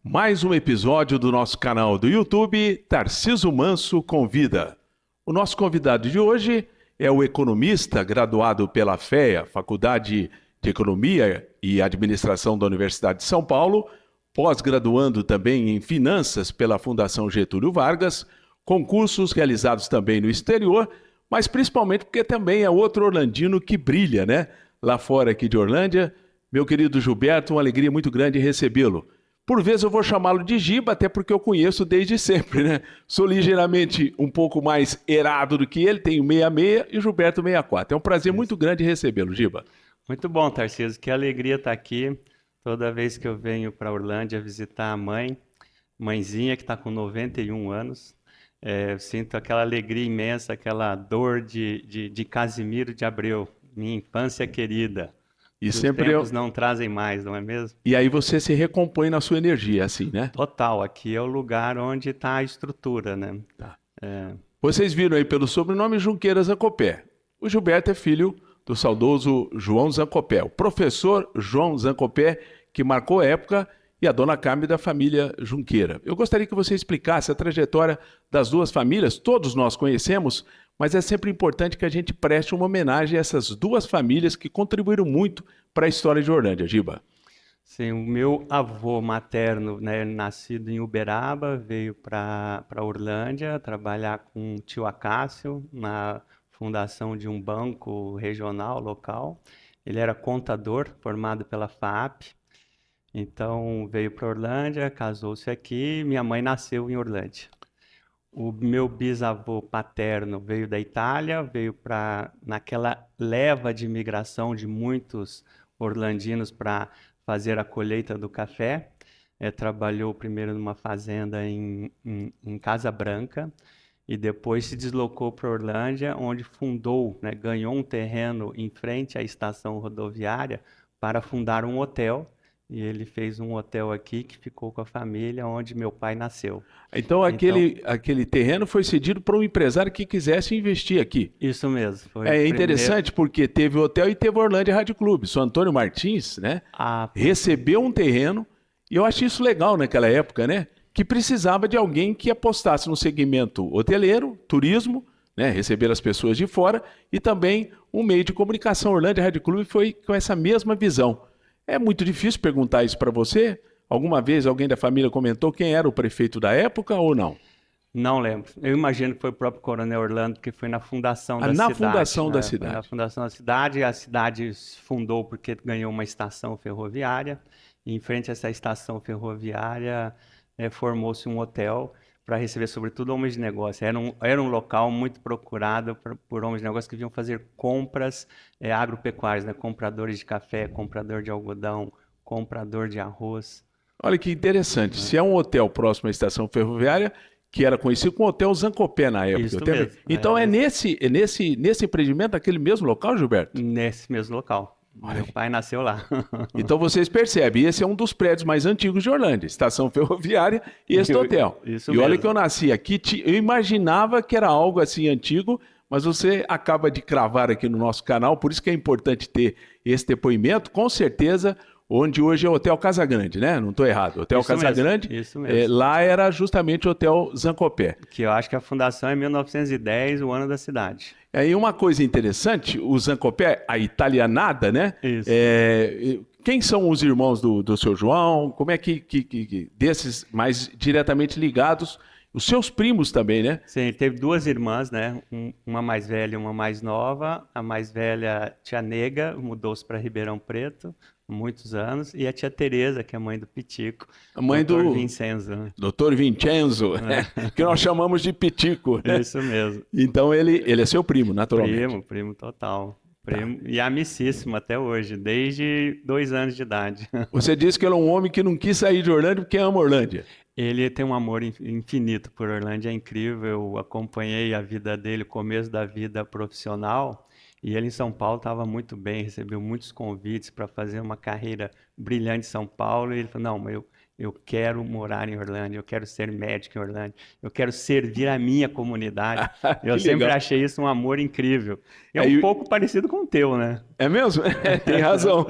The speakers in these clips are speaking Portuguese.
Mais um episódio do nosso canal do YouTube, Tarciso Manso Convida. O nosso convidado de hoje é o economista graduado pela FEA, Faculdade de Economia e Administração da Universidade de São Paulo, pós-graduando também em Finanças pela Fundação Getúlio Vargas, concursos realizados também no exterior, mas principalmente porque também é outro orlandino que brilha, né? Lá fora aqui de Orlândia. Meu querido Gilberto, uma alegria muito grande recebê-lo. Por vezes eu vou chamá-lo de Giba, até porque eu conheço desde sempre, né? Sou ligeiramente um pouco mais errado do que ele, tenho 66 e o Gilberto 64. É um prazer muito grande recebê-lo, Giba. Muito bom, Tarciso. Que alegria estar aqui. Toda vez que eu venho para Orlândia visitar a mãezinha que está com 91 anos, eu sinto aquela alegria imensa, aquela dor de Casimiro de Abreu, minha infância querida. E Os sempre tempos não trazem mais, não é mesmo? E aí você se recompõe na sua energia, assim, né? Total, aqui é o lugar onde está a estrutura, né? Tá. Vocês viram aí pelo sobrenome Junqueira Zancopé. O Gilberto é filho do saudoso João Zancopé, o professor João Zancopé, que marcou época, e a dona Carmen da família Junqueira. Eu gostaria que você explicasse a trajetória das duas famílias, todos nós conhecemos, mas é sempre importante que a gente preste uma homenagem a essas duas famílias que contribuíram muito para a história de Orlândia, Giba. Sim, o meu avô materno, né, nascido em Uberaba, veio para Orlândia trabalhar com o tio Acácio na fundação de um banco regional, local. Ele era contador, formado pela FAP. Então veio para Orlândia, casou-se aqui, minha mãe nasceu em Orlândia. O meu bisavô paterno veio da Itália, veio naquela leva de imigração de muitos orlandinos para fazer a colheita do café. Trabalhou primeiro numa fazenda em Casa Branca e depois se deslocou para Orlândia, onde fundou, né, ganhou um terreno em frente à estação rodoviária para fundar um hotel. E ele fez um hotel aqui que ficou com a família onde meu pai nasceu. Então aquele terreno foi cedido para um empresário que quisesse investir aqui. Isso mesmo. Foi É interessante porque teve o hotel e teve o Orlândia Rádio Clube. O Antônio Martins, né, recebeu um terreno, e eu acho isso legal naquela época, né, que precisava de alguém que apostasse no segmento hoteleiro, turismo, né, receber as pessoas de fora, e também um meio de comunicação. O Orlândia Rádio Clube foi com essa mesma visão. É muito difícil perguntar isso para você. Alguma vez alguém da família comentou quem era o prefeito da época ou não? Não lembro. Eu imagino que foi o próprio Coronel Orlando, que foi na fundação da cidade. Na fundação da cidade. Na fundação da cidade. A cidade se fundou porque ganhou uma estação ferroviária. E em frente a essa estação ferroviária formou-se um hotel para receber, sobretudo, homens de negócio. Era um local muito procurado por homens de negócio que vinham fazer compras agropecuárias, né? Compradores de café, comprador de algodão, comprador de arroz. Olha que interessante. Se é um hotel próximo à estação ferroviária, que era conhecido como Hotel Zancopé na época. Isso mesmo. Então nesse empreendimento, naquele mesmo local, Gilberto? Nesse mesmo local. Meu pai nasceu lá. Então vocês percebem, esse é um dos prédios mais antigos de Orlândia, estação ferroviária e esse hotel. Isso e mesmo. olha que eu nasci aqui, eu imaginava que era algo assim antigo, mas você acaba de cravar aqui no nosso canal, por isso que é importante ter esse depoimento, com certeza, onde hoje é o Hotel Casagrande, né? Não estou errado. Hotel Casagrande, isso mesmo. Lá era justamente o Hotel Zancopé. Que eu acho que a fundação é 1910, o ano da cidade. E uma coisa interessante, o Zancopé, a italianada, né? Isso. Quem são os irmãos do seu João? Como é que desses mais diretamente ligados, os seus primos também, né? Sim, ele teve duas irmãs, né? Uma mais velha e uma mais nova. A mais velha, tia Nega, mudou-se para Ribeirão Preto há muitos anos. E a tia Tereza, que é a mãe do Pitico. A mãe do Vincenzo. Né? Doutor Vincenzo, que nós chamamos de Pitico. Né? Isso mesmo. Então ele é seu primo, naturalmente. Primo total. Primo, e amicíssimo até hoje, desde 2 anos de idade. Você disse que ele é um homem que não quis sair de Orlândia porque ama Orlândia. Ele tem um amor infinito por Orlândia, é incrível. Eu acompanhei a vida dele, o começo da vida profissional, e ele em São Paulo estava muito bem, recebeu muitos convites para fazer uma carreira brilhante em São Paulo, e ele falou, não, mas eu quero morar em Orlândia, eu quero ser médico em Orlândia, eu quero servir a minha comunidade. Eu sempre achei isso um amor incrível. É um pouco parecido com o teu, né? É mesmo? Tem razão.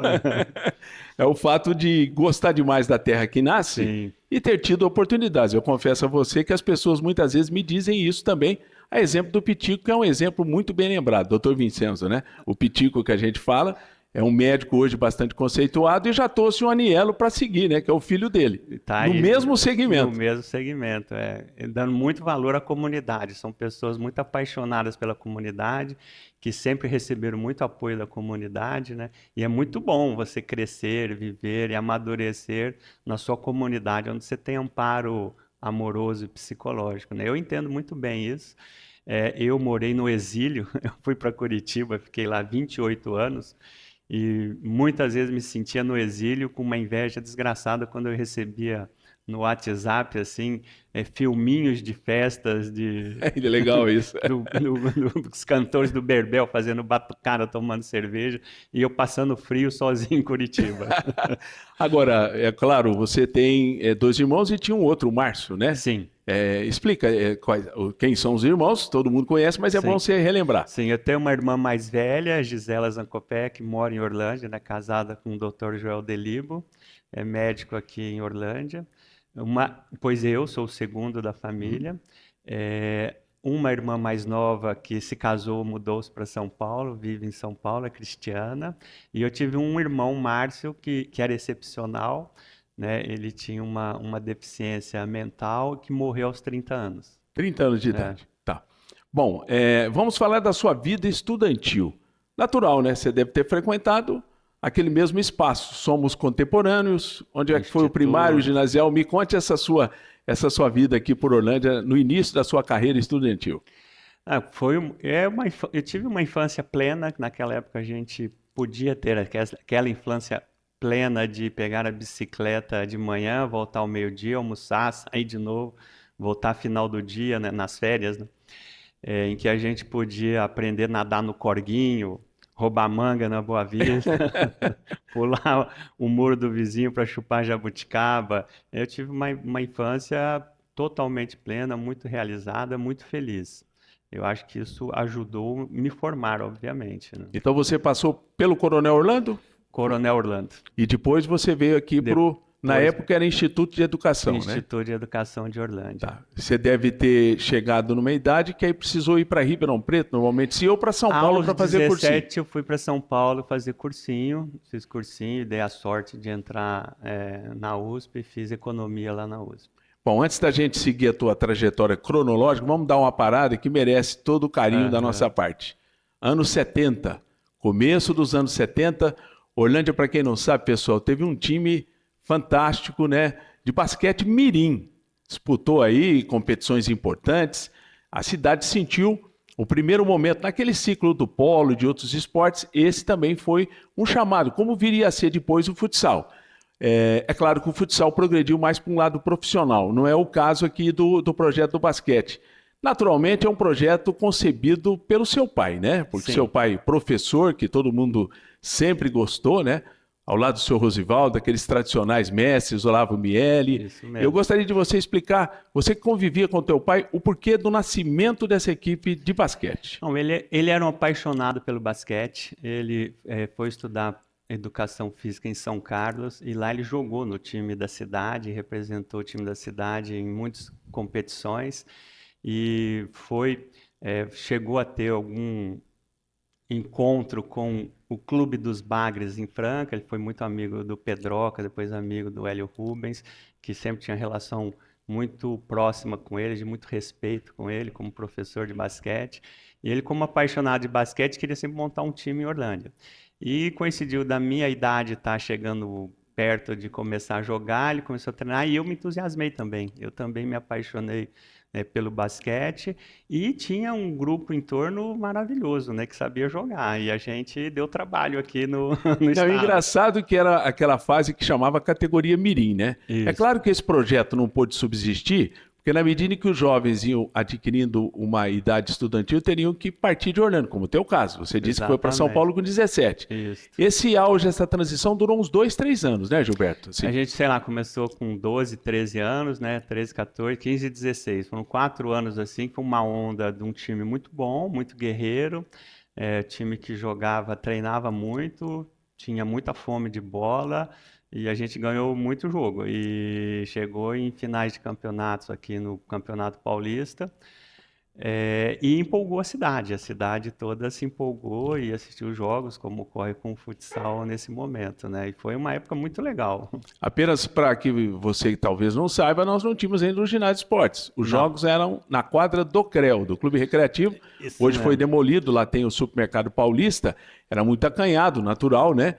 É o fato de gostar demais da terra que nasce Sim. e ter tido oportunidades. Eu confesso a você que as pessoas muitas vezes me dizem isso também. A exemplo do Pitico, que é um exemplo muito bem lembrado, doutor Vincenzo, né? O Pitico que a gente fala é um médico hoje bastante conceituado e já trouxe um Anielo para seguir, né? Que é o filho dele, Tá no aí, mesmo no segmento. mesmo segmento, dando muito valor à comunidade. São pessoas muito apaixonadas pela comunidade, que sempre receberam muito apoio da comunidade, né? E é muito bom você crescer, viver e amadurecer na sua comunidade, onde você tem amparo amoroso e psicológico, né? Eu entendo muito bem isso. Eu morei no exílio, eu fui para Curitiba, fiquei lá 28 anos. E muitas vezes me sentia no exílio com uma inveja desgraçada quando eu recebia no WhatsApp, assim, filminhos de festas É legal isso. dos cantores do Berbel fazendo batucada, tomando cerveja, e eu passando frio sozinho em Curitiba. Agora, é claro, você tem dois irmãos e tinha um outro, o Márcio, né? Sim, Explica quem são os irmãos, todo mundo conhece, mas é bom sim. você relembrar. Sim, eu tenho uma irmã mais velha, Gisela Zancopé, que mora em Orlândia, né, casada com o Dr. Joel Delibo, é médico aqui em Orlândia. Pois eu sou o segundo da família. Uma irmã mais nova que se casou, mudou-se para São Paulo, vive em São Paulo, é Cristiana. E eu tive um irmão, Márcio, que era excepcional, né? Ele tinha uma deficiência mental que morreu aos 30 anos. 30 anos de É. idade. Tá. Bom, vamos falar da sua vida estudantil. Natural, né? Você deve ter frequentado aquele mesmo espaço. Somos contemporâneos. Onde é que foi o primário, o ginasial? Me conte essa sua vida aqui por Orlândia no início da sua carreira estudantil. Eu tive uma infância plena. Naquela época a gente podia ter aquela infância plena de pegar a bicicleta de manhã, voltar ao meio-dia, almoçar, sair de novo, voltar final do dia, né, nas férias, né? Em que a gente podia aprender a nadar no corguinho, roubar manga na Boa Vista, pular o muro do vizinho para chupar jabuticaba. Eu tive uma infância totalmente plena, muito realizada, muito feliz. Eu acho que isso ajudou a me formar, obviamente, né? Então você passou pelo Coronel Orlando Coronel Orlando. e depois você veio aqui na época era Instituto de Educação, né? Instituto de Educação de Orlândia. Tá. Você deve ter chegado numa idade que aí precisou ir para Ribeirão Preto, normalmente, se ou para São Paulo para fazer cursinho. Aos 17 eu fui para São Paulo fazer cursinho, fiz cursinho, dei a sorte de entrar na USP, fiz economia lá na USP. Bom, antes da gente seguir a tua trajetória cronológica, vamos dar uma parada que merece todo o carinho da nossa parte. Anos 70, começo dos anos 70, Orlândia, para quem não sabe, pessoal, teve um time fantástico, né, de basquete mirim. Disputou aí competições importantes. A cidade sentiu o primeiro momento naquele ciclo do polo e de outros esportes. Esse também foi um chamado, como viria a ser depois o futsal. É claro que o futsal progrediu mais para um lado profissional. Não é o caso aqui do projeto do basquete. Naturalmente é um projeto concebido pelo seu pai, né? Porque seu pai, professor, que todo mundo sempre gostou, né? Ao lado do seu Rosivaldo, aqueles tradicionais mestres, Olavo Miele. Isso mesmo. Eu gostaria de você explicar, você que convivia com teu pai, o porquê do nascimento dessa equipe de basquete. Não, ele era um apaixonado pelo basquete, ele foi estudar educação física em São Carlos e lá ele jogou no time da cidade, representou o time da cidade em muitas competições e chegou a ter algum encontro com o Clube dos Bagres em Franca. Ele foi muito amigo do Pedroca, depois amigo do Hélio Rubens, que sempre tinha relação muito próxima com ele, de muito respeito com ele como professor de basquete. E ele, como apaixonado de basquete, queria sempre montar um time em Orlândia. E coincidiu da minha idade estar chegando perto de começar a jogar, ele começou a treinar e eu me entusiasmei também. Eu também me apaixonei pelo basquete e tinha um grupo em torno maravilhoso, né, que sabia jogar. E a gente deu trabalho aqui no estado. É engraçado que era aquela fase que chamava categoria mirim, né? Isso. É claro que esse projeto não pôde subsistir, porque na medida em que os jovens iam adquirindo uma idade estudantil, teriam que partir de Orlando, como o teu caso. Você disse que foi para São Paulo com 17. Isso. Esse auge, essa transição durou uns 2, 3 anos, né, Gilberto? A gente, sei lá, começou com 12, 13 anos, né? 13, 14, 15 e 16. Foram 4 anos assim, com uma onda de um time muito bom, muito guerreiro, time que jogava, treinava muito, tinha muita fome de bola. E a gente ganhou muito jogo e chegou em finais de campeonatos aqui no Campeonato Paulista. E empolgou a cidade toda se empolgou e assistiu jogos, como ocorre com o futsal nesse momento, né? E foi uma época muito legal. Apenas para que você talvez não saiba, nós não tínhamos ainda o ginásio de esportes. Os jogos eram na quadra do CREO, do Clube Recreativo. Isso Hoje mesmo. foi demolido, lá tem o Supermercado Paulista. Era muito acanhado, natural, né?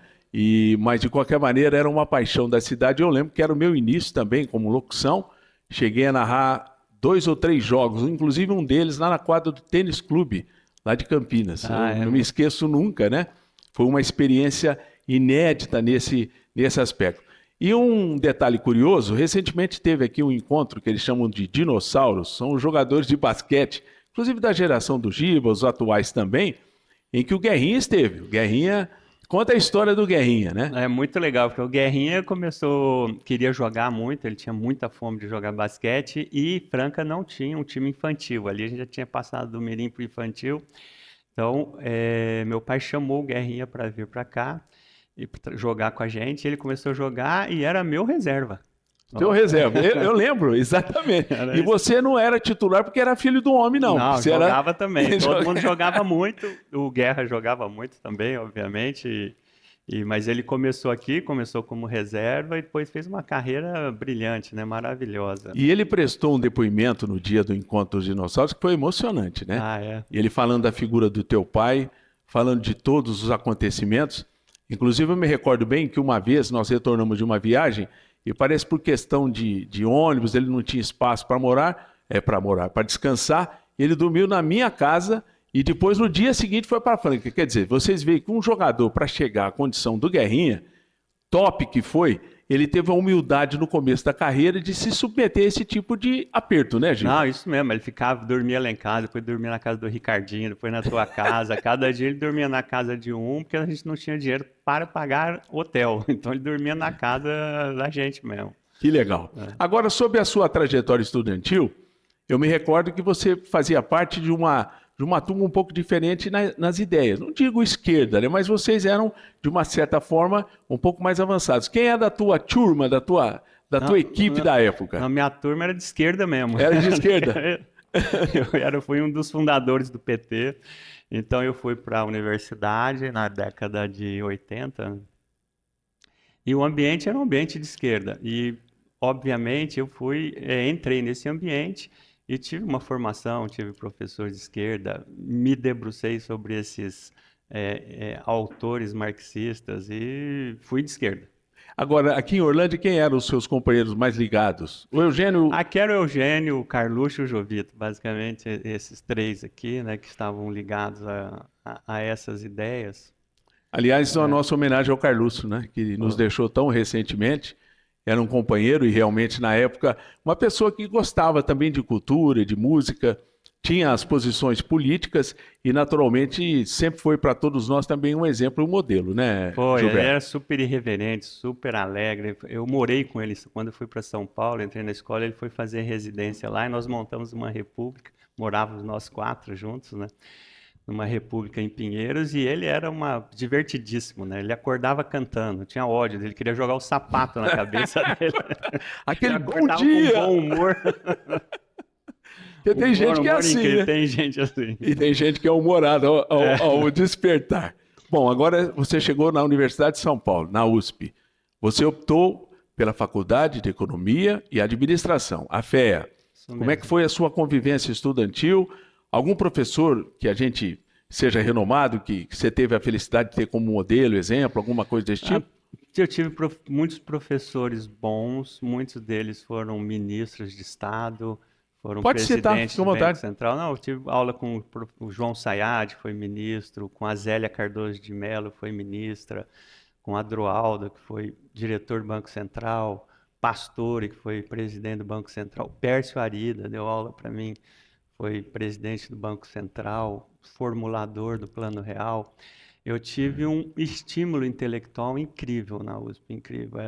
Mas de qualquer maneira era uma paixão da cidade. Eu lembro que era o meu início também como locução. Cheguei a narrar 2 ou 3 jogos, inclusive um deles lá na quadra do Tênis Clube, lá de Campinas. Eu não me esqueço nunca, né? Foi uma experiência inédita nesse aspecto. E um detalhe curioso, recentemente teve aqui um encontro que eles chamam de dinossauros, são os jogadores de basquete, inclusive da geração do Giba, os atuais também, em que o Guerrinha esteve. O Guerrinha... Conta a história do Guerrinha, né? É muito legal, porque o Guerrinha queria jogar muito, ele tinha muita fome de jogar basquete e Franca não tinha um time infantil. Ali a gente já tinha passado do mirim para o infantil. Então, meu pai chamou o Guerrinha para vir para cá e pra jogar com a gente. Ele começou a jogar e era meu reserva. Teu reserva, eu lembro, exatamente. E você não era titular porque era filho do homem, não. Não, você jogava também. Todo mundo jogava muito. O Guerra jogava muito também, obviamente. Mas ele começou aqui, começou como reserva e depois fez uma carreira brilhante, né? Maravilhosa. E ele prestou um depoimento no dia do Encontro dos Dinossauros que foi emocionante, né? E ele falando da figura do teu pai, falando de todos os acontecimentos. Inclusive eu me recordo bem que uma vez nós retornamos de uma viagem e parece por questão de ônibus, ele não tinha espaço para descansar. Ele dormiu na minha casa e depois no dia seguinte foi para a Franca. Quer dizer, vocês veem que um jogador para chegar à condição do Guerrinha, top que foi, ele teve a humildade no começo da carreira de se submeter a esse tipo de aperto, né, Gil? Não, isso mesmo, ele dormia lá em casa, depois dormia na casa do Ricardinho, depois na tua casa, cada dia ele dormia na casa de um, porque a gente não tinha dinheiro para pagar hotel, então ele dormia na casa da gente mesmo. Que legal. Agora, sobre a sua trajetória estudantil, eu me recordo que você fazia parte de uma turma um pouco diferente nas ideias. Não digo esquerda, né? Mas vocês eram, de uma certa forma, um pouco mais avançados. Quem é da tua turma, da tua equipe da época? A minha turma era de esquerda mesmo. Era de esquerda? Fui um dos fundadores do PT, então eu fui para a universidade na década de 80, e o ambiente era um ambiente de esquerda. E, obviamente, eu entrei nesse ambiente e tive uma formação, tive professor de esquerda, me debrucei sobre esses autores marxistas e fui de esquerda. Agora, aqui em Orlândia, quem eram os seus companheiros mais ligados? O Eugênio... Aqui era o Eugênio, o Carluxo e o Jovito, basicamente esses três aqui, né, que estavam ligados a essas ideias. Aliás, a nossa homenagem ao Carluxo, né, que nos deixou tão recentemente. Era um companheiro e realmente, na época, uma pessoa que gostava também de cultura, de música, tinha as posições políticas e, naturalmente, sempre foi para todos nós também um exemplo, um modelo, né, Foi, Gilberto? ele era super irreverente, super alegre. Eu morei com ele quando eu fui para São Paulo, entrei na escola, ele foi fazer residência lá e nós montamos uma república, morávamos nós 4 juntos, né? Numa república em Pinheiros, e ele era divertidíssimo, né? Ele acordava cantando, tinha ódio, ele queria jogar o sapato na cabeça dele. Aquele bom dia! Com bom humor. Porque tem gente que é assim, né? Tem gente assim. E tem gente que é humorada ao despertar. Bom, agora você chegou na Universidade de São Paulo, na USP. Você optou pela Faculdade de Economia e Administração, a FEA. Como é que foi a sua convivência estudantil? Algum professor que a gente seja renomado, que você teve a felicidade de ter como modelo, exemplo, alguma coisa desse tipo? Eu tive muitos professores bons, muitos deles foram ministros de Estado, foram presidentes do Banco Central. Não, eu tive aula com o João Sayad, que foi ministro, com a Zélia Cardoso de Mello, foi ministra, com a Adroaldo, que foi diretor do Banco Central, Pastore, que foi presidente do Banco Central, Pércio Arida deu aula para mim, foi presidente do Banco Central, formulador do Plano Real. Eu tive um estímulo intelectual incrível na USP, incrível.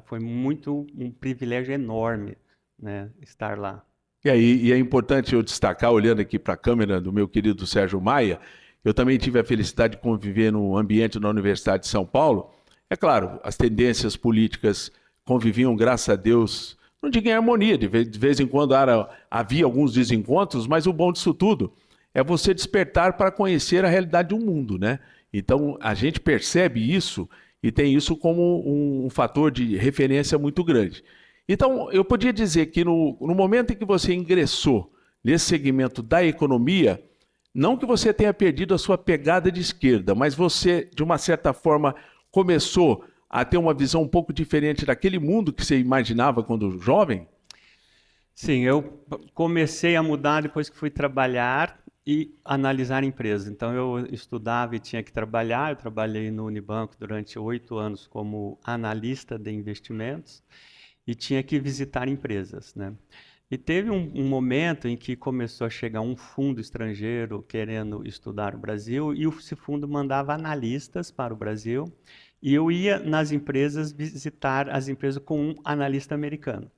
Foi um privilégio enorme, né, estar lá. E é importante eu destacar, olhando aqui para a câmera do meu querido Sérgio Maia, eu também tive a felicidade de conviver no ambiente da Universidade de São Paulo. É claro, as tendências políticas conviviam, graças a Deus, não digo em harmonia, de vez em quando havia alguns desencontros, mas o bom disso tudo é você despertar para conhecer a realidade do mundo, né? Então, a gente percebe isso e tem isso como um fator de referência muito grande. Então, eu podia dizer que no momento em que você ingressou nesse segmento da economia, não que você tenha perdido a sua pegada de esquerda, mas você, de uma certa forma, começou a ter uma visão um pouco diferente daquele mundo que você imaginava quando jovem? Sim, eu comecei a mudar depois que fui trabalhar e analisar empresas. Então, eu estudava e tinha que trabalhar. Eu trabalhei no Unibanco durante 8 anos como analista de investimentos e tinha que visitar empresas, né? E teve um momento em que começou a chegar um fundo estrangeiro querendo estudar o Brasil e esse fundo mandava analistas para o Brasil e eu ia nas empresas visitar as empresas com um analista americano.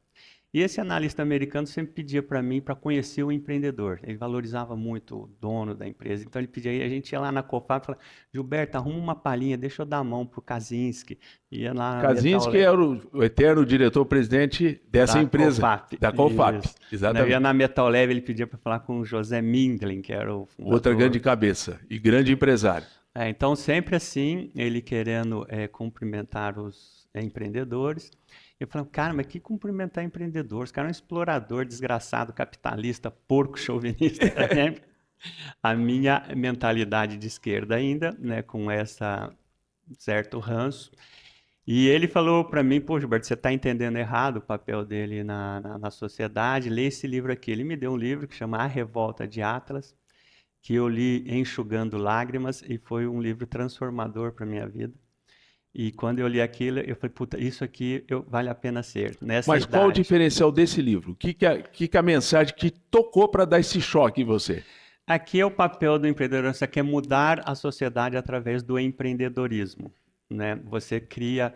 E esse analista americano sempre pedia para mim para conhecer o empreendedor. Ele valorizava muito o dono da empresa. Então ele pedia, a gente ia lá na Cofap e falava, Gilberto, arruma uma palhinha, deixa eu dar a mão para o Kaczynski. Ia lá Kaczynski era o eterno diretor-presidente dessa empresa, Cofap. da Cofap. Isso. Exatamente. Ia na Metal Leve, ele pedia para falar com o José Mindlin, que era o fundador. Outra grande cabeça e grande empresário. Então, sempre assim, ele querendo cumprimentar os empreendedores. Eu falei, cara, mas que cumprimentar empreendedor? Esse cara é um explorador, desgraçado, capitalista, porco chauvinista. A minha mentalidade de esquerda ainda, né, com essa certo ranço. E ele falou para mim, pô, Gilberto, você está entendendo errado o papel dele na sociedade, lê esse livro aqui. Ele me deu um livro que chama A Revolta de Atlas, que eu li enxugando lágrimas e foi um livro transformador para a minha vida. E quando eu li aquilo, eu falei, puta, isso aqui vale a pena ser. Mas qual o diferencial desse livro? O que a mensagem que tocou para dar esse choque em você? Aqui é o papel do empreendedor, você quer mudar a sociedade através do empreendedorismo, né? Você cria,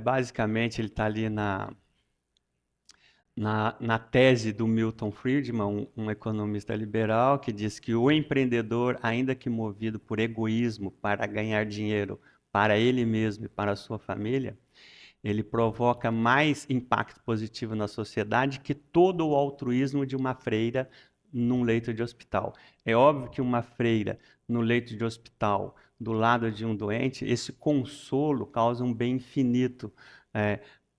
basicamente, ele está ali na tese do Milton Friedman, um economista liberal, que diz que o empreendedor, ainda que movido por egoísmo para ganhar dinheiro para ele mesmo e para a sua família, ele provoca mais impacto positivo na sociedade que todo o altruísmo de uma freira num leito de hospital. É óbvio que uma freira no leito de hospital, do lado de um doente, esse consolo causa um bem infinito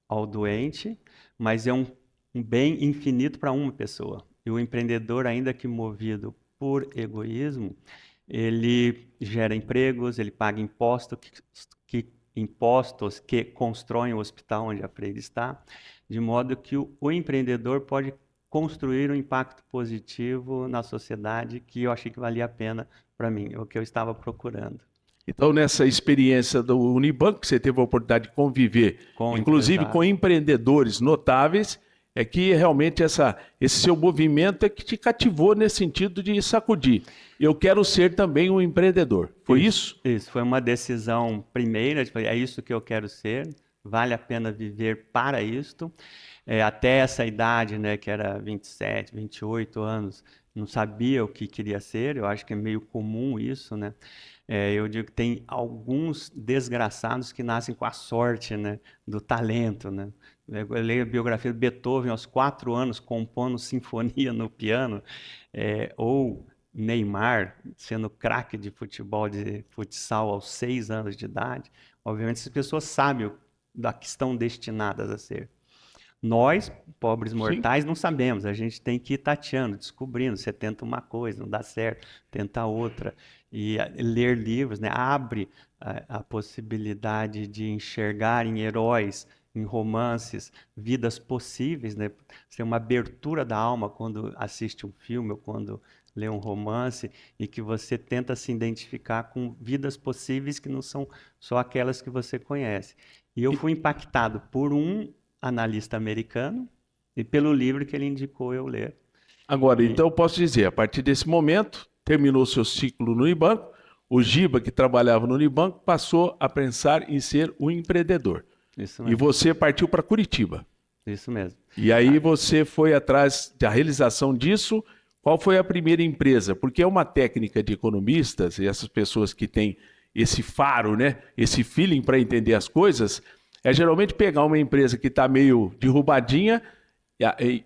ao doente, mas é um bem infinito para uma pessoa. E o empreendedor, ainda que movido por egoísmo, ele gera empregos, ele paga impostos que constroem o hospital onde a freira está, de modo que o empreendedor pode construir um impacto positivo na sociedade que eu achei que valia a pena para mim, o que eu estava procurando. Então, nessa experiência do Unibanco, você teve a oportunidade de conviver, inclusive com empreendedores notáveis, é que realmente esse seu movimento é que te cativou nesse sentido de sacudir. Eu quero ser também um empreendedor. Foi isso? Isso, foi uma decisão primeira, é isso que eu quero ser, vale a pena viver para isto. Até essa idade, né, que era 27, 28 anos, não sabia o que queria ser, eu acho que é meio comum isso, né? Eu digo que tem alguns desgraçados que nascem com a sorte, né, do talento, né? Eu leio a biografia de Beethoven aos 4 anos, compondo sinfonia no piano, ou Neymar sendo craque de futebol, de futsal aos 6 anos de idade. Obviamente, essas pessoas sabem da que estão destinadas a ser. Nós, pobres mortais, não sabemos. A gente tem que ir tateando, descobrindo. Você tenta uma coisa, não dá certo, tenta outra. E ler livros, né, abre a possibilidade de enxergar em heróis, em romances, vidas possíveis, né? Você tem uma abertura da alma quando assiste um filme ou quando lê um romance e que você tenta se identificar com vidas possíveis que não são só aquelas que você conhece. E eu fui impactado por um analista americano e pelo livro que ele indicou eu ler. Agora, então eu posso dizer, a partir desse momento, terminou seu ciclo no Unibanco, o Giba, que trabalhava no Unibanco, passou a pensar em ser um empreendedor. Isso mesmo. E você partiu para Curitiba. Isso mesmo. E aí você foi atrás da realização disso. Qual foi a primeira empresa? Porque é uma técnica de economistas, e essas pessoas que têm esse faro, né? Esse feeling para entender as coisas, é geralmente pegar uma empresa que está meio derrubadinha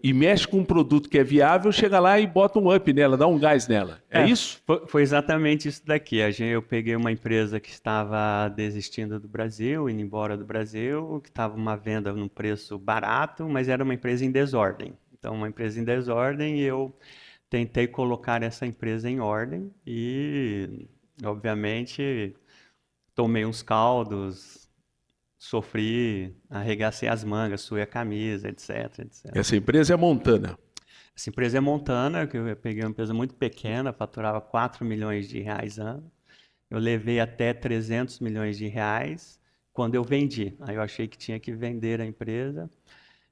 e mexe com um produto que é viável, chega lá e bota um up nela, dá um gás nela. É isso? Foi exatamente isso daqui. Eu peguei uma empresa que estava desistindo do Brasil, indo embora do Brasil, que estava uma venda num preço barato, mas era uma empresa em desordem. Então, uma empresa em desordem, e eu tentei colocar essa empresa em ordem e, obviamente, tomei uns caldos, sofri, arregacei as mangas, suei a camisa, etc, etc. Essa empresa é Montana. Essa empresa é Montana, que eu peguei uma empresa muito pequena, faturava 4 milhões de reais ano. Eu levei até 300 milhões de reais quando eu vendi. Aí eu achei que tinha que vender a empresa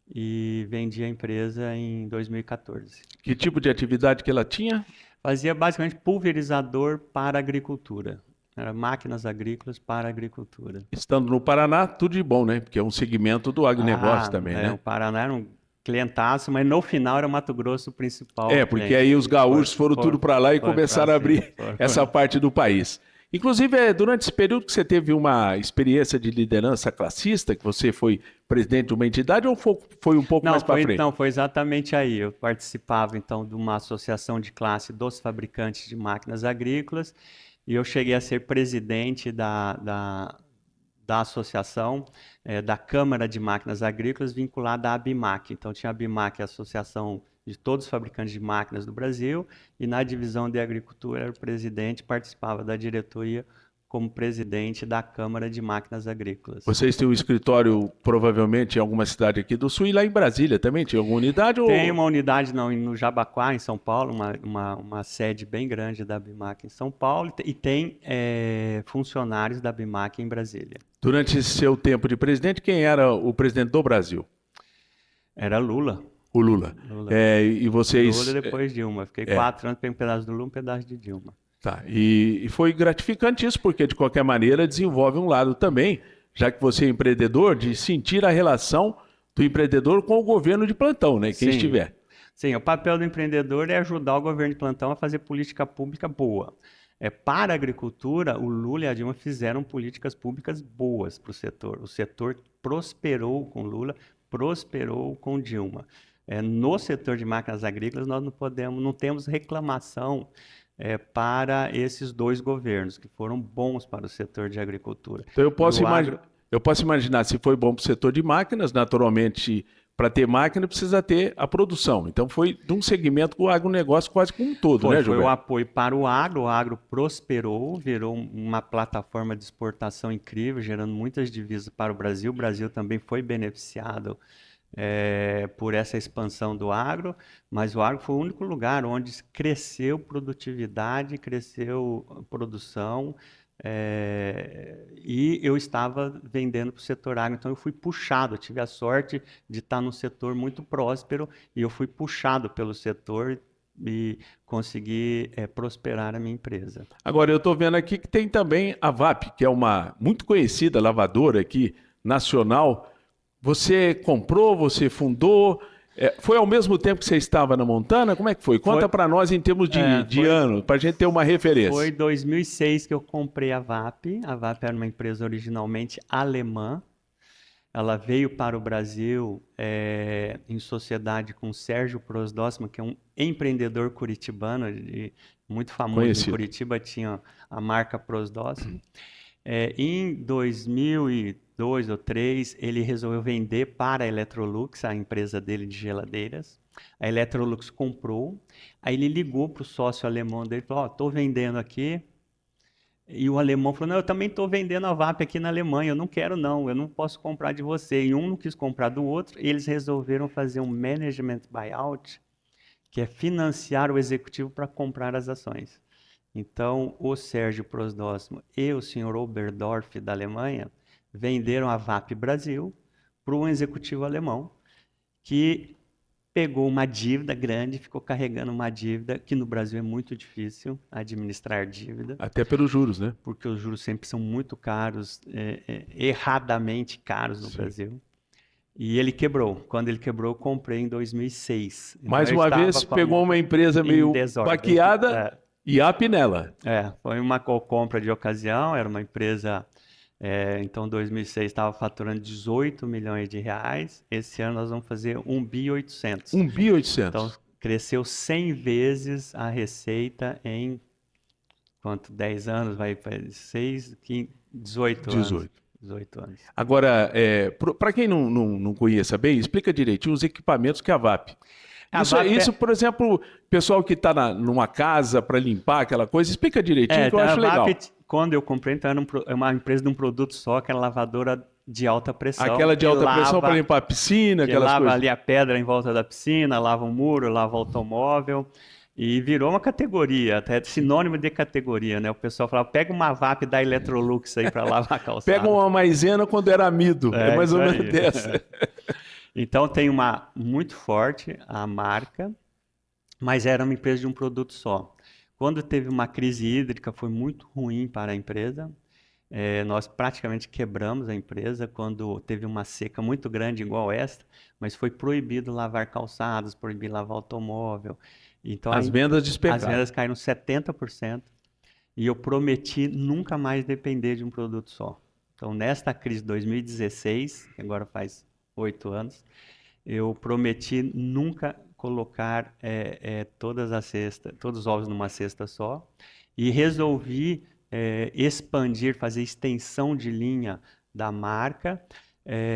e vendi a empresa em 2014. Que tipo de atividade que ela tinha? Fazia basicamente pulverizador para a agricultura. Era máquinas agrícolas para a agricultura. Estando no Paraná, tudo de bom, né? Porque é um segmento do agronegócio também, né? O Paraná era um clientaço, mas no final era o Mato Grosso o principal. Porque aí os gaúchos foram tudo para lá e começaram a abrir essa parte do país. Inclusive, durante esse período que você teve uma experiência de liderança classista, que você foi presidente de uma entidade, ou foi um pouco mais para frente? Não, foi exatamente aí. Eu participava, então, de uma associação de classe dos fabricantes de máquinas agrícolas, e eu cheguei a ser presidente da associação, da Câmara de Máquinas Agrícolas, vinculada à ABIMAC. Então, tinha a ABIMAC, a Associação de todos os fabricantes de máquinas do Brasil, e na divisão de agricultura era o presidente, participava da diretoria como presidente da Câmara de Máquinas Agrícolas. Vocês têm um escritório, provavelmente, em alguma cidade aqui do Sul, e lá em Brasília também? Tinha alguma unidade? Tem uma unidade no Jabaquara, em São Paulo, uma sede bem grande da ABIMAC em São Paulo, e tem funcionários da ABIMAC em Brasília. Durante esse seu tempo de presidente, quem era o presidente do Brasil? Era Lula. O Lula. E vocês... Lula depois Dilma. Fiquei 4 anos, peguei um pedaço do Lula, um pedaço de Dilma. Tá, e foi gratificante isso, porque de qualquer maneira desenvolve um lado também, já que você é empreendedor, de sentir a relação do empreendedor com o governo de plantão, né? Quem estiver. Sim, o papel do empreendedor é ajudar o governo de plantão a fazer política pública boa. Para a agricultura, o Lula e a Dilma fizeram políticas públicas boas para o setor. O setor prosperou com Lula, prosperou com Dilma. No setor de máquinas agrícolas, nós não temos reclamação para esses dois governos, que foram bons para o setor de agricultura. Então eu posso imaginar, se foi bom para o setor de máquinas, naturalmente, para ter máquina precisa ter a produção. Então foi de um segmento com o agronegócio quase como um todo, né, Gilberto? Foi o apoio para o agro prosperou, virou uma plataforma de exportação incrível, gerando muitas divisas para o Brasil. O Brasil também foi beneficiado por essa expansão do agro, mas o agro foi o único lugar onde cresceu produtividade, cresceu produção, e eu estava vendendo para o setor agro, então eu fui puxado, eu tive a sorte de estar num setor muito próspero e eu fui puxado pelo setor e consegui prosperar a minha empresa. Agora eu estou vendo aqui que tem também a VAP, que é uma muito conhecida lavadora aqui, nacional. Você comprou, você fundou, foi ao mesmo tempo que você estava na Montana? Como é que foi? Conta para nós em termos de ano, para a gente ter uma referência. Foi em 2006 que eu comprei a VAP. A VAP era uma empresa originalmente alemã. Ela veio para o Brasil em sociedade com Sérgio Prosdóximo, que é um empreendedor curitibano, muito famoso conhecido. Em Curitiba, tinha a marca Prosdóximo. Em 2002 ou 2003, ele resolveu vender para a Electrolux, a empresa dele de geladeiras. A Electrolux comprou, aí ele ligou para o sócio alemão dele e falou, estou vendendo aqui. E o alemão falou, não, eu também estou vendendo a VAP aqui na Alemanha, eu não quero não, eu não posso comprar de você. E um não quis comprar do outro, e eles resolveram fazer um management buyout, que é financiar o executivo para comprar as ações. Então, o Sérgio Prosdóximo e o senhor Oberdorf da Alemanha venderam a VAP Brasil para um executivo alemão que pegou uma dívida grande, ficou carregando uma dívida que no Brasil é muito difícil administrar dívida. Até pelos juros, né? Porque os juros sempre são muito caros, erradamente caros no Brasil. E ele quebrou. Quando ele quebrou, eu comprei em 2006. Então, mais uma vez, pegou uma empresa meio baqueada E a Pinela. Foi uma compra de ocasião, era uma empresa, então 2006 estava faturando 18 milhões de reais, esse ano nós vamos fazer 1.800 bi. 1.800 bi. Então cresceu 100 vezes a receita em quanto? 10 anos? Vai 6, 15, 18 anos. 18 anos. Agora, para quem não conheça bem, explica direitinho os equipamentos que a VAP. Isso, por exemplo, pessoal que está numa casa para limpar aquela coisa, explica direitinho que eu acho legal. VAP, quando eu comprei, então era uma empresa de um produto só, que era lavadora de alta pressão. Aquela de alta pressão para limpar a piscina, aquelas coisas. Lava ali a pedra em volta da piscina, lava o muro, lava o automóvel. E virou uma categoria, até sinônimo de categoria, né? O pessoal falava, pega uma VAP da Electrolux aí para lavar a calçada. Pega uma maisena quando era amido, é mais ou menos dessa. Então tem uma muito forte a marca, mas era uma empresa de um produto só. Quando teve uma crise hídrica, foi muito ruim para a empresa. Nós praticamente quebramos a empresa quando teve uma seca muito grande igual esta, mas foi proibido lavar calçados, proibido lavar automóvel. Então, as vendas despencaram. As vendas caíram 70% e eu prometi nunca mais depender de um produto só. Então, nesta crise de 2016, que agora faz 8 anos, eu prometi nunca colocar todos os ovos numa cesta só e resolvi expandir, fazer extensão de linha da marca.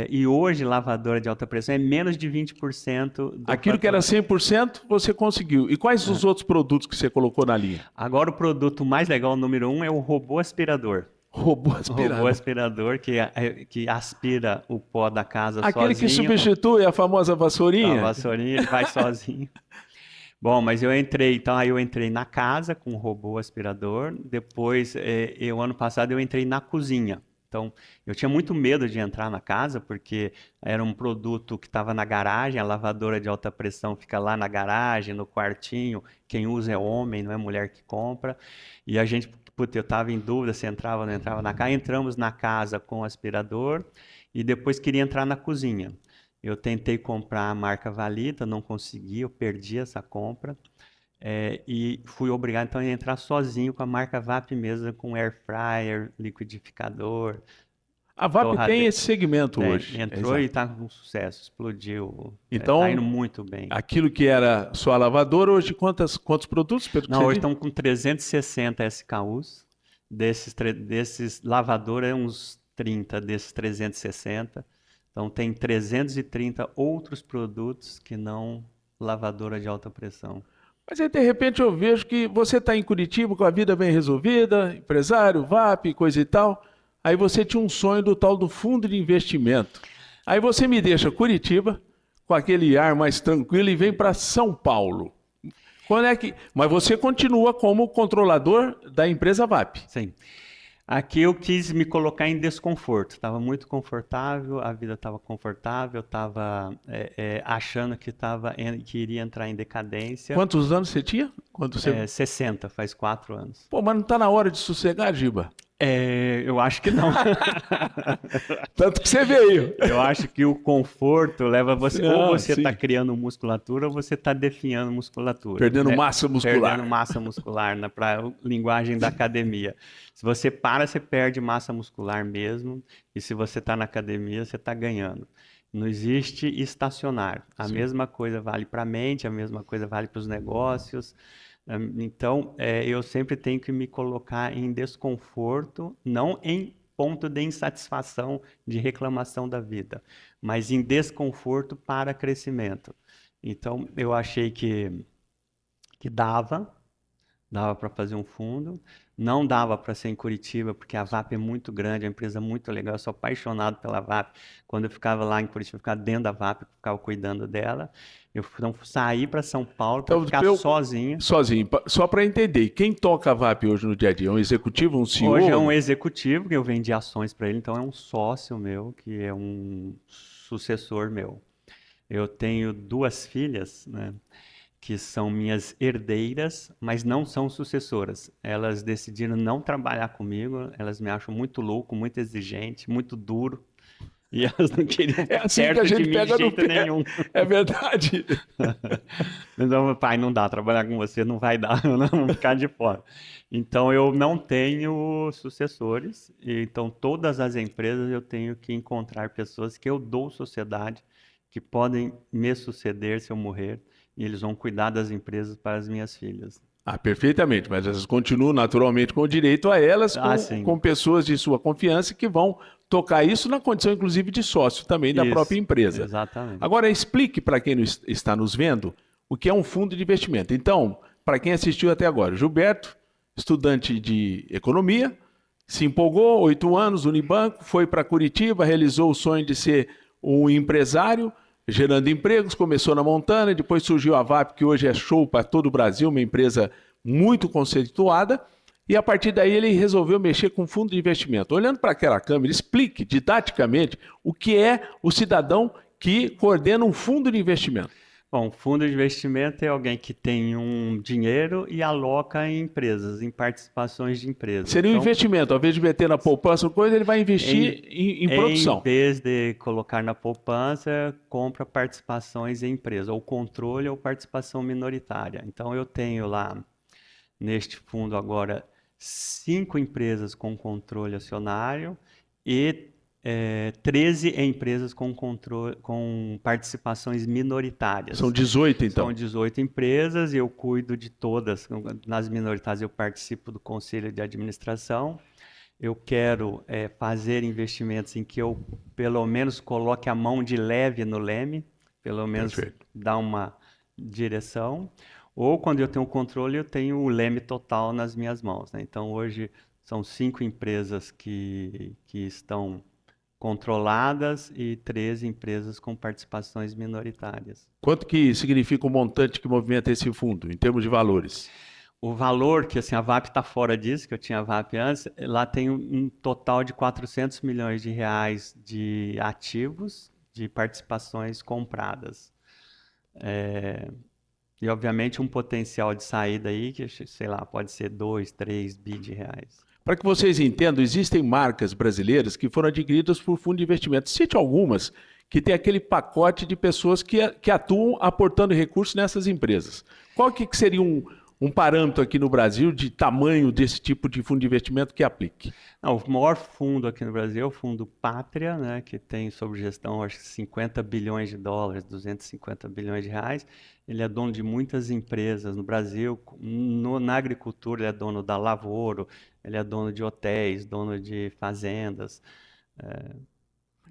E hoje, lavadora de alta pressão é menos de 20%. Aquilo que era 100%, você conseguiu. E quais os outros produtos que você colocou na linha? Agora, o produto mais legal, número 1, é o robô aspirador. Robô aspirador. Robô aspirador que aspira o pó da casa sozinho. Aquele que substitui a famosa vassourinha? A vassourinha, ele vai sozinho. Bom, mas eu entrei na casa com o robô aspirador. Depois, ano passado, eu entrei na cozinha. Então, eu tinha muito medo de entrar na casa, porque era um produto que estava na garagem, a lavadora de alta pressão fica lá na garagem, no quartinho, quem usa é homem, não é mulher que compra. E a gente, eu estava em dúvida se entrava ou não entrava na casa. Entramos na casa com o aspirador e depois queria entrar na cozinha. Eu tentei comprar a marca Valita, não consegui, eu perdi essa compra. E fui obrigado então a entrar sozinho com a marca VAP mesmo, com air fryer, liquidificador. A VAP tem esse segmento hoje. Entrou e está com sucesso, explodiu. Então, está indo muito bem. Aquilo que era só a lavadora, hoje quantos produtos? Não, hoje estamos com 360 SKUs. Desses lavadora, uns 30 desses 360. Então tem 330 outros produtos que não lavadora de alta pressão. Mas aí, de repente, eu vejo que você está em Curitiba com a vida bem resolvida, empresário, VAP, coisa e tal. Aí você tinha um sonho do tal do fundo de investimento. Aí você me deixa Curitiba, com aquele ar mais tranquilo, e vem para São Paulo. Mas você continua como controlador da empresa VAP. Sim. Aqui eu quis me colocar em desconforto. Estava muito confortável, a vida estava confortável, estava achando que iria entrar em decadência. Quantos anos você tinha? 60, faz 4 anos. Pô, mas não está na hora de sossegar, Giba? Eu acho que não. Tanto que você veio. Eu acho que o conforto leva você... ou você está criando musculatura ou você está definhando musculatura. Perdendo massa muscular. Perdendo massa muscular, para a linguagem da academia. Se você para, você perde massa muscular mesmo. E se você está na academia, você está ganhando. Não existe estacionar. A mesma coisa vale para a mente, a mesma coisa vale para os negócios. Então, eu sempre tenho que me colocar em desconforto, não em ponto de insatisfação, de reclamação da vida, mas em desconforto para crescimento. Então, eu achei que dava para fazer um fundo. Não dava para ser em Curitiba, porque a VAP é muito grande, é uma empresa muito legal. Eu sou apaixonado pela VAP. Quando eu ficava lá em Curitiba, eu ficava dentro da VAP, ficava cuidando dela. Eu saí para São Paulo para ficar sozinho. Sozinho. Só para entender, quem toca a VAP hoje no dia a dia? É um executivo, um CEO? Hoje é um executivo, que eu vendi ações para ele, então é um sócio meu, que é um sucessor meu. Eu tenho 2 filhas, né, que são minhas herdeiras, mas não são sucessoras. Elas decidiram não trabalhar comigo, elas me acham muito louco, muito exigente, muito duro. E elas não queriam É estar assim que a perto de gente mim pega de no jeito pé. nenhum. É verdade. Então, pai, não dá, trabalhar com você não vai dar, não vamos ficar de fora. Então, eu não tenho sucessores, e então todas as empresas eu tenho que encontrar pessoas que eu dou sociedade, que podem me suceder se eu morrer, e eles vão cuidar das empresas para as minhas filhas. Ah, perfeitamente, mas elas continuam naturalmente com o direito a elas, Ah, com sim, pessoas de sua confiança que vão tocar isso na condição, inclusive, de sócio também da própria isso, empresa. exatamente. Agora, explique para quem está nos vendo o que é um fundo de investimento. Então, para quem assistiu até agora, Gilberto, estudante de economia, se empolgou, 8 anos, Unibanco, foi para Curitiba, realizou o sonho de ser um empresário, gerando empregos, começou na Montana, depois surgiu a VAP, que hoje é show para todo o Brasil, uma empresa muito conceituada, e a partir daí ele resolveu mexer com fundo de investimento. Olhando para aquela câmera, explique didaticamente o que é o cidadão que coordena um fundo de investimento. Bom, fundo de investimento é alguém que tem um dinheiro e aloca em empresas, em participações de empresas. Seria um Então, investimento, ao invés de meter na poupança, coisa, ele vai investir em em produção. vez de colocar na poupança, compra participações em empresa, ou controle ou participação minoritária. Então, eu tenho lá, neste fundo agora, 5 empresas com controle acionário e 13 empresas com controle, com participações minoritárias. São 18, então. São 18 empresas, eu cuido de todas. Nas minoritárias, eu participo do conselho de administração. Eu quero fazer investimentos em que eu, pelo menos, coloque a mão de leve no leme, pelo menos Perfeito. dar uma direção. Ou, quando eu tenho controle, eu tenho o leme total nas minhas mãos, né? Então, hoje, são 5 empresas que estão controladas e 13 empresas com participações minoritárias. Quanto que significa o montante que movimenta esse fundo, em termos de valores? O valor, que assim, a VAP está fora disso, que eu tinha a VAP antes, lá tem um total de 400 milhões de reais de ativos, de participações compradas. E, obviamente, um potencial de saída aí, que, sei lá, pode ser 2, 3 bi de reais. Para que vocês entendam, existem marcas brasileiras que foram adquiridas por fundo de investimento. Cite algumas que tem aquele pacote de pessoas que atuam aportando recursos nessas empresas. Qual que seria um parâmetro aqui no Brasil de tamanho desse tipo de fundo de investimento que aplique? Não, o maior fundo aqui no Brasil é o Fundo Pátria, né, que tem sob gestão, acho que 50 bilhões de dólares, 250 bilhões de reais. Ele é dono de muitas empresas no Brasil. Na agricultura, ele é dono da Lavoro, ele é dono de hotéis, dono de fazendas.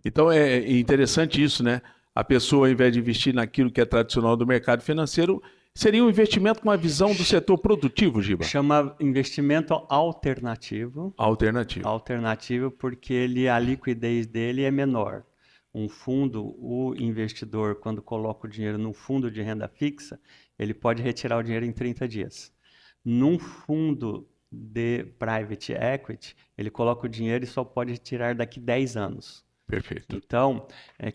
Então é interessante isso, né? A pessoa, ao invés de investir naquilo que é tradicional do mercado financeiro, seria um investimento com uma visão do setor produtivo, Giba? Chama investimento alternativo. Alternativo. Alternativo porque a liquidez dele é menor. Um fundo, o investidor, quando coloca o dinheiro num fundo de renda fixa, ele pode retirar o dinheiro em 30 dias. Num fundo de private equity, ele coloca o dinheiro e só pode retirar daqui 10 anos. Perfeito. Então,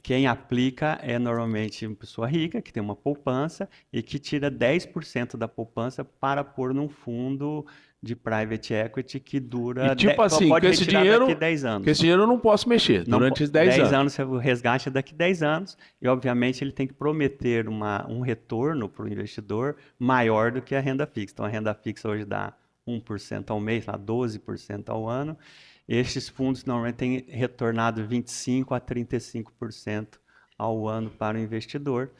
quem aplica é normalmente uma pessoa rica, que tem uma poupança e que tira 10% da poupança para pôr num fundo de private equity que dura, E tipo só assim, pode com esse retirar dinheiro, daqui 10 anos. com esse dinheiro eu não posso mexer durante esses 10 anos. O resgate é daqui 10 anos e, obviamente, ele tem que prometer um retorno para o investidor maior do que a renda fixa. Então, a renda fixa hoje dá 1% ao mês, lá 12% ao ano. Estes fundos normalmente têm retornado 25% a 35% ao ano para o investidor,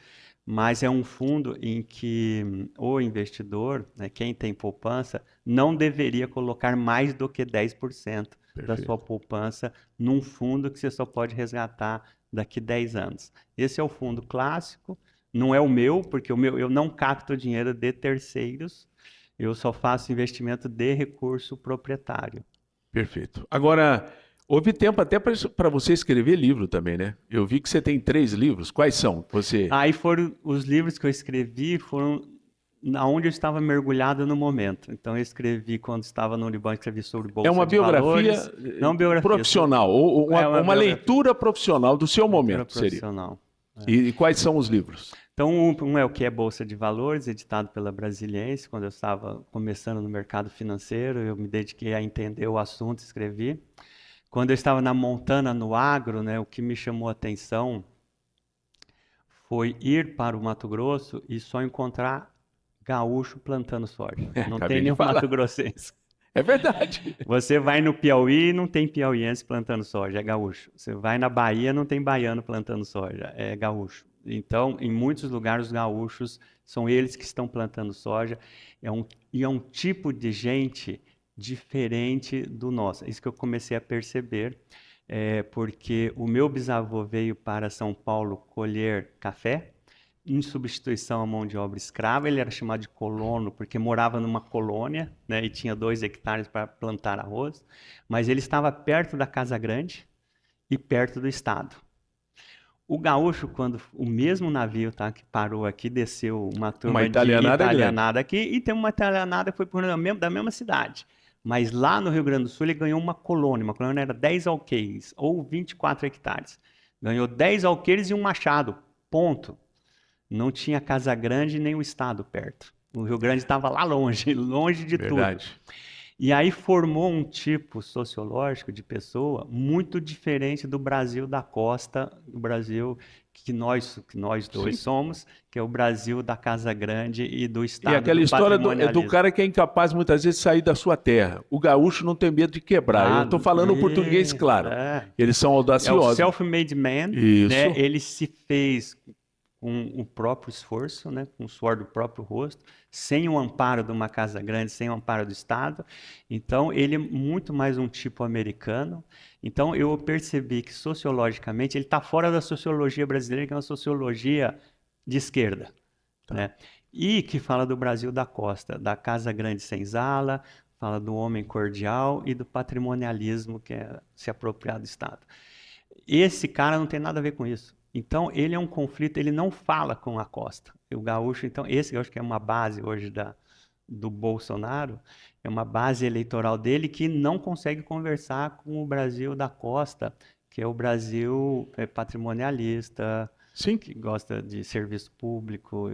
mas é um fundo em que o investidor, né, quem tem poupança, não deveria colocar mais do que 10% da sua poupança num fundo que você só pode resgatar daqui 10 anos. Esse é o fundo clássico, não é o meu, porque eu não capto dinheiro de terceiros, eu só faço investimento de recurso proprietário. Perfeito. Agora, houve tempo até para você escrever livro também, né? Eu vi que você tem 3 livros. Quais são? Aí foram os livros que eu escrevi, foram onde eu estava mergulhado no momento. Então, eu escrevi quando estava no Unibanco, escrevi sobre bolsa de de valores. Biografia Não biografia profissional, ou uma biografia. leitura profissional do seu momento, profissional. E quais são os livros? Então, um é o que é Bolsa de Valores, editado pela Brasiliense. Quando eu estava começando no mercado financeiro, eu me dediquei a entender o assunto, escrevi. Quando eu estava na Montana, no agro, né, o que me chamou a atenção foi ir para o Mato Grosso e só encontrar gaúcho plantando soja. Não Acabei tem de nenhum falar. mato-grossense. É verdade. Você vai no Piauí, não tem piauiense plantando soja, é gaúcho. Você vai na Bahia, não tem baiano plantando soja, é gaúcho. Então, em muitos lugares, os gaúchos são eles que estão plantando soja. E é um tipo de gente diferente do nosso. Isso que eu comecei a perceber, porque o meu bisavô veio para São Paulo colher café, em substituição à mão de obra escrava. Ele era chamado de colono porque morava numa colônia, né, e tinha 2 hectares para plantar arroz, mas ele estava perto da Casa Grande e perto do estado. O gaúcho, quando o mesmo navio, tá, que parou aqui, desceu uma Uma turma de italianada grande. italianada aqui, e tem uma italianada que foi da mesma cidade. Mas lá no Rio Grande do Sul ele ganhou uma colônia era 10 alqueires, ou 24 hectares. Ganhou 10 alqueires e um machado, ponto. Não tinha Casa Grande nem o estado perto. O Rio Grande estava lá longe, longe de Verdade. tudo. E aí formou um tipo sociológico de pessoa muito diferente do Brasil da costa, do Brasil que nós dois Sim. somos, que é o Brasil da Casa Grande e do E estado aquela do história do patrimonialismo. cara que é incapaz muitas vezes de sair da sua terra. O gaúcho não tem medo de quebrar. Eu estou falando o português, claro. Eles são É o audaciosos. self-made man, Isso. né? Ele se fez com o próprio esforço, né? Com o suor do próprio rosto, sem o amparo de uma casa grande, sem o amparo do Estado. Então, ele é muito mais um tipo americano. Então, eu percebi que, sociologicamente, ele está fora da sociologia brasileira, que é uma sociologia de esquerda, né? E que fala do Brasil da costa, da casa grande senzala, fala do homem cordial e do patrimonialismo, que é se apropriar do Estado. Esse cara não tem nada a ver com isso. Então, ele é um conflito, ele não fala com a costa. O gaúcho, então, esse eu acho que é uma base hoje do Bolsonaro, é uma base eleitoral dele que não consegue conversar com o Brasil da costa, que é o Brasil patrimonialista, Sim. que gosta de serviço público.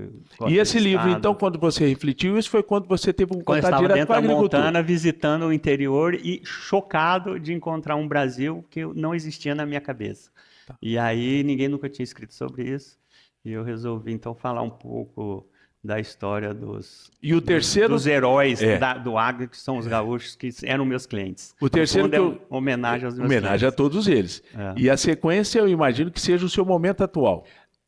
E esse livro, então, quando você refletiu, isso foi quando você teve um Quando eu contato estava direto dentro com a da agricultura. Montana, visitando o interior e chocado de encontrar um Brasil que não existia na minha cabeça. E aí ninguém nunca tinha escrito sobre isso. E eu resolvi, então, falar um pouco da história E o terceiro dos heróis do agro, que são os gaúchos, que eram meus clientes. O terceiro que eu... homenagem aos meus homenagem a clientes. todos eles. E a sequência, eu imagino que seja o seu momento atual.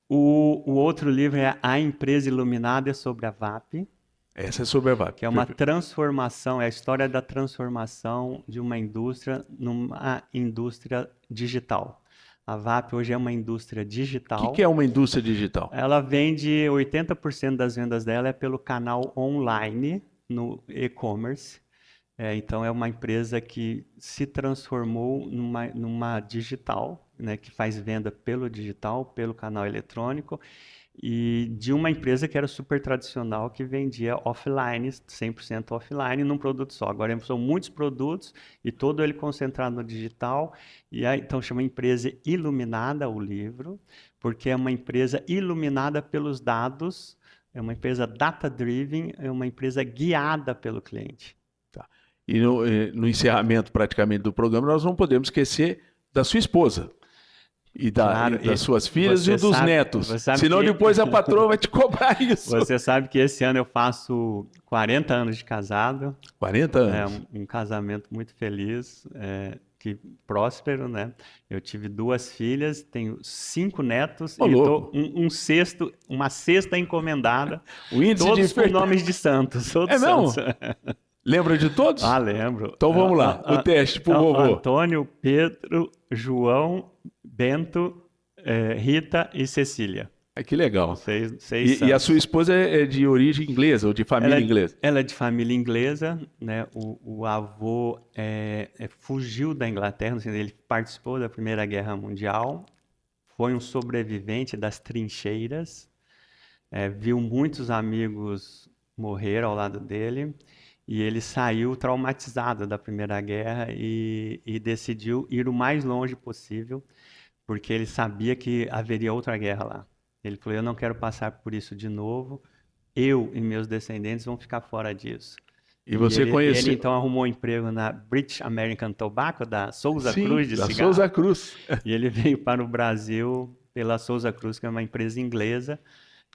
O outro livro é A Empresa Iluminada, é sobre a VAP. Essa é sobre a VAP. Que é uma transformação, é a história da transformação de uma indústria numa indústria digital. A VAP hoje é uma indústria digital. O que é uma indústria digital? Ela vende, 80% das vendas dela é pelo canal online, no e-commerce. Então, é uma empresa que se transformou numa digital, né, que faz venda pelo digital, pelo canal eletrônico, e de uma empresa que era super tradicional, que vendia offline, 100% offline, num produto só. Agora são muitos produtos e todo ele concentrado no digital. E aí, então chama Empresa Iluminada o livro, porque é uma empresa iluminada pelos dados, é uma empresa data-driven, é uma empresa guiada pelo cliente. Tá. E no encerramento praticamente do programa, nós não podemos esquecer da sua esposa. E das suas filhas e dos netos. Senão depois a patroa vai te cobrar isso. Você sabe que esse ano eu faço 40 anos de casado. 40 anos? Um casamento muito feliz, próspero, né? Eu tive 2 filhas, tenho 5 netos e uma cesta encomendada. Todos com nomes de santos. Todos santos. Lembra de todos? Lembro. Então vamos lá, o teste pro vovô. Antônio, Pedro, João, Bento, Rita e Cecília. Que legal. 6 e a sua esposa é de origem inglesa ou de família inglesa? Ela é de família inglesa, né? O avô fugiu da Inglaterra, ele participou da Primeira Guerra Mundial, foi um sobrevivente das trincheiras, viu muitos amigos morrer ao lado dele. E ele saiu traumatizado da Primeira Guerra e decidiu ir o mais longe possível, porque ele sabia que haveria outra guerra lá. Ele falou, eu não quero passar por isso de novo, eu e meus descendentes vão ficar fora disso. E você conheceu... Ele então arrumou um emprego na British American Tobacco, da Souza Cruz de da cigarro. Souza Cruz. E ele veio para o Brasil pela Souza Cruz, que é uma empresa inglesa,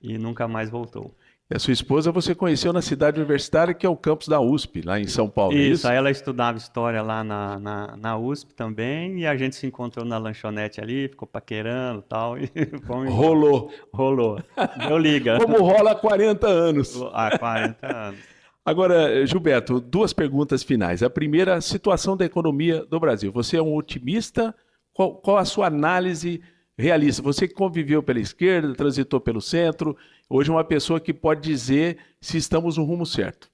e nunca mais voltou. E a sua esposa você conheceu na cidade universitária, que é o campus da USP, lá em São Paulo, Isso, aí ela estudava história lá na USP também, e a gente se encontrou na lanchonete ali, ficou paquerando e tal, e fomos embora. Rolou. Deu liga. Como rola há 40 anos. Há 40 anos. Agora, Gilberto, 2 perguntas finais. A primeira, a situação da economia do Brasil. Você é um otimista? Qual a sua análise realista? Você que conviveu pela esquerda, transitou pelo centro, hoje é uma pessoa que pode dizer se estamos no rumo certo.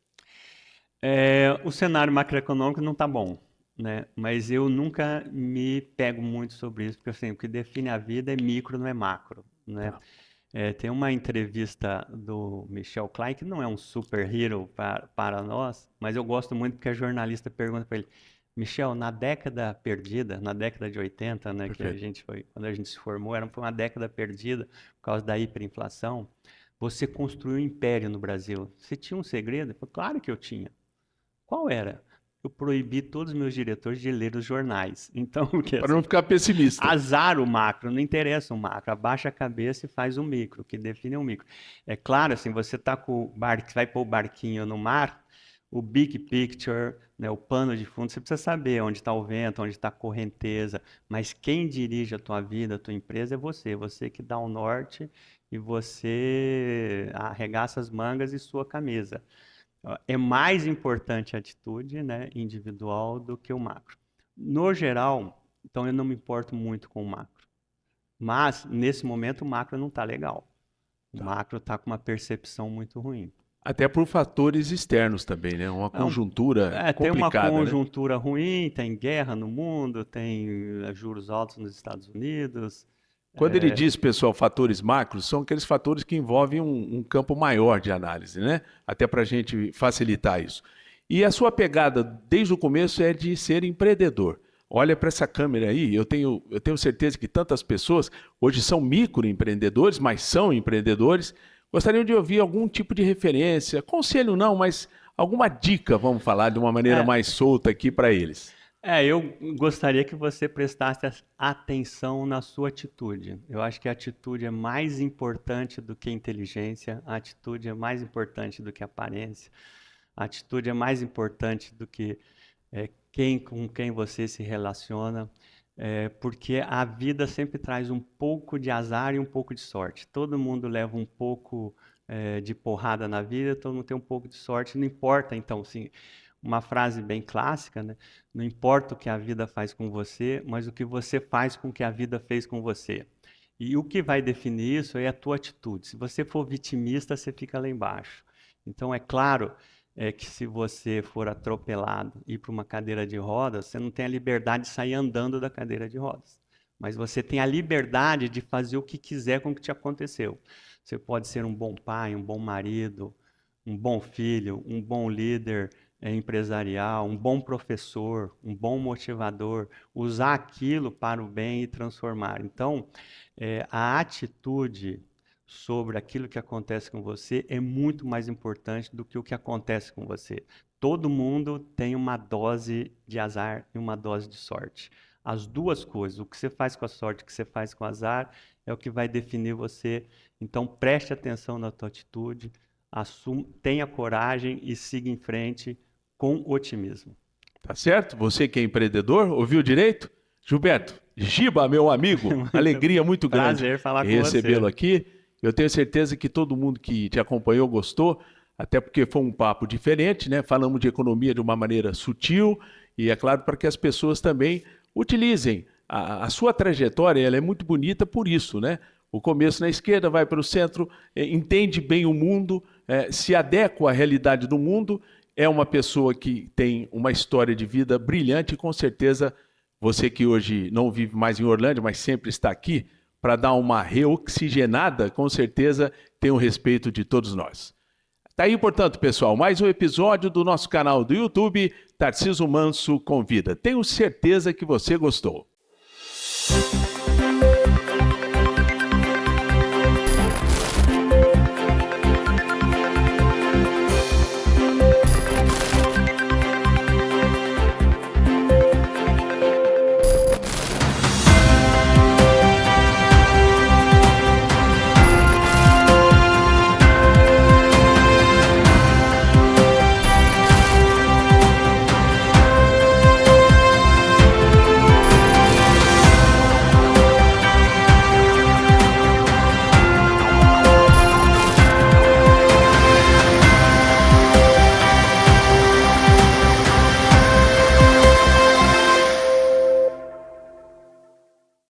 O cenário macroeconômico não está bom, né? Mas eu nunca me pego muito sobre isso, porque assim, o que define a vida é micro, não é macro, né? Tem uma entrevista do Michel Klein, que não é um superhero para nós, mas eu gosto muito porque a jornalista pergunta para ele: Michel, na década perdida, na década de 80, né, que quando a gente se formou, foi uma década perdida por causa da hiperinflação, você construiu um império no Brasil. Você tinha um segredo? Eu falei, claro que eu tinha. Qual era? Eu proibi todos os meus diretores de ler os jornais. Então, para não ficar pessimista. Azar o macro, não interessa o macro. Abaixa a cabeça e faz o micro, o que define é o micro. É claro, assim, você tá com o vai pôr o barquinho no mar, o big picture, né, o pano de fundo, você precisa saber onde está o vento, onde está a correnteza, mas quem dirige a tua vida, a tua empresa é você que dá o norte e você arregaça as mangas e sua camisa. É mais importante a atitude, né, individual do que o macro. No geral, então eu não me importo muito com o macro, mas nesse momento o macro não está legal. O macro está com uma percepção muito ruim. Até por fatores externos também, né? Uma conjuntura complicada. Tem uma conjuntura ruim, tem guerra no mundo, tem juros altos nos Estados Unidos. Quando ele diz, pessoal, fatores macros, são aqueles fatores que envolvem um campo maior de análise, né? Até para a gente facilitar isso. E a sua pegada, desde o começo, é de ser empreendedor. Olha para essa câmera aí, eu tenho certeza que tantas pessoas hoje são microempreendedores, mas são empreendedores, gostariam de ouvir algum tipo de referência, conselho não, mas alguma dica, vamos falar de uma maneira mais solta aqui para eles. Eu gostaria que você prestasse atenção na sua atitude. Eu acho que a atitude é mais importante do que a inteligência, a atitude é mais importante do que a aparência, a atitude é mais importante do que com quem você se relaciona, porque a vida sempre traz um pouco de azar e um pouco de sorte. Todo mundo leva um pouco de porrada na vida, todo mundo tem um pouco de sorte, não importa, então, assim, uma frase bem clássica, né? Não importa o que a vida faz com você, mas o que você faz com o que a vida fez com você. E o que vai definir isso é a tua atitude. Se você for vitimista, você fica lá embaixo. Então, é claro que se você for atropelado e ir para uma cadeira de rodas, você não tem a liberdade de sair andando da cadeira de rodas. Mas você tem a liberdade de fazer o que quiser com o que te aconteceu. Você pode ser um bom pai, um bom marido, um bom filho, um bom líder empresarial, um bom professor, um bom motivador, usar aquilo para o bem e transformar. Então, a atitude sobre aquilo que acontece com você é muito mais importante do que o que acontece com você. Todo mundo tem uma dose de azar e uma dose de sorte. As duas coisas, o que você faz com a sorte, o que você faz com o azar, é o que vai definir você. Então, preste atenção na tua atitude, tenha coragem e siga em frente com otimismo. Tá certo? Você que é empreendedor, ouviu direito? Gilberto, Giba, meu amigo, alegria muito grande. Prazer falar com você. Recebê-lo aqui. Eu tenho certeza que todo mundo que te acompanhou gostou, até porque foi um papo diferente, né? Falamos de economia de uma maneira sutil e, é claro, para que as pessoas também utilizem. A sua trajetória, ela é muito bonita por isso, né? O começo na esquerda, vai para o centro, entende bem o mundo, se adequa à realidade do mundo, é uma pessoa que tem uma história de vida brilhante e com certeza você que hoje não vive mais em Orlândia, mas sempre está aqui para dar uma reoxigenada, com certeza tem o respeito de todos nós. Tá aí, portanto, pessoal, mais um episódio do nosso canal do YouTube, Tarcísio Manso Convida. Tenho certeza que você gostou.